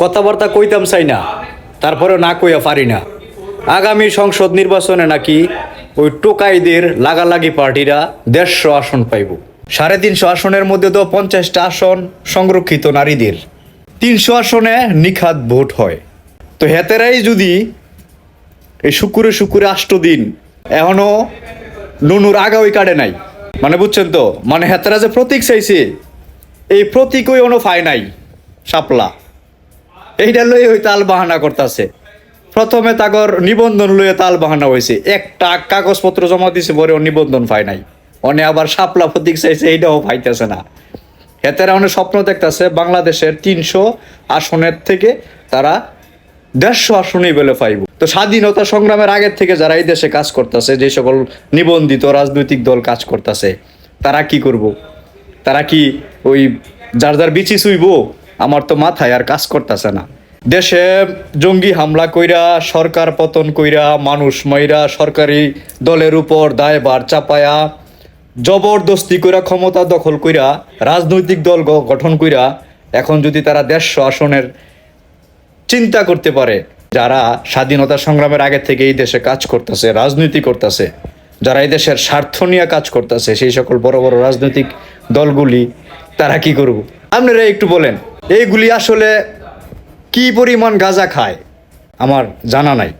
কথাবার্তা কইতাম চাই না, তারপরে না কইয়া পারি না। আগামী সংসদ নির্বাচনে নাকি ওই টোকাইদের লাগালাগি পার্টিরা 150 আসন পাইব। 350 আসনের মধ্যে তো 50টা আসন সংরক্ষিত নারীদের, 300 আসনে নিখাত ভোট হয়। তো হেতেরাই যদি এই শুকুরে শুকুরে 8 দিন এখনো নুনুর আগাওই কাটে নাই, মানে বুঝছেন তো, মানে হেতেরা যে প্রতীক চাইছে এই প্রতীকই ono পায় নাই। শাপলা এইটা লই ওই তাল বাহানা করতেছে। প্রথমে তাগর নিবন্ধন লইয়ে তাল বাহানা হয়েছে, একটা কাগজপত্র জমা দিছে, পরে ও নিবন্ধন পায় নাই। অনে আবার শাপলা প্রতীক চাইছে, এইটাও পাইতেছে না। হেতেরা অনেক স্বপ্ন দেখতেছে বাংলাদেশের 300 আসনের থেকে তারা 150 আসনেই বলে পাইব। তো স্বাধীনতা সংগ্রামের আগের থেকে যারা এই দেশে কাজ করতেছে, যে সকল নিবন্ধিত রাজনৈতিক দল কাজ করতেছে, তারা কি করব? তারা কি ওই যার যার বিচি চুইব? আমার তো মাথায় আর কাজ করতেছে না। দেশে জঙ্গি হামলা কইরা, সরকার পতন কইরা, মানুষ মাইরা, সরকারি দলের উপর দায়ভার চাপায়া, জবরদস্তি কইরা, ক্ষমতা দখল কইরা, রাজনৈতিক দল গঠন কইরা, এখন যদি তারা 150 আসনের চিন্তা করতে পারে, যারা স্বাধীনতা সংগ্রামের আগে থেকে এই দেশে কাজ করতেছে, রাজনীতি করতেছে, যারা এই দেশের স্বার্থ নিয়ে কাজ করতেছে, সেই সকল বড় বড় রাজনৈতিক দলগুলি তারা কি করব? আপনারা একটু বলেন, এইগুলি আসলে কি পরিমাণ গাঁজা খায় আমার জানা নাই।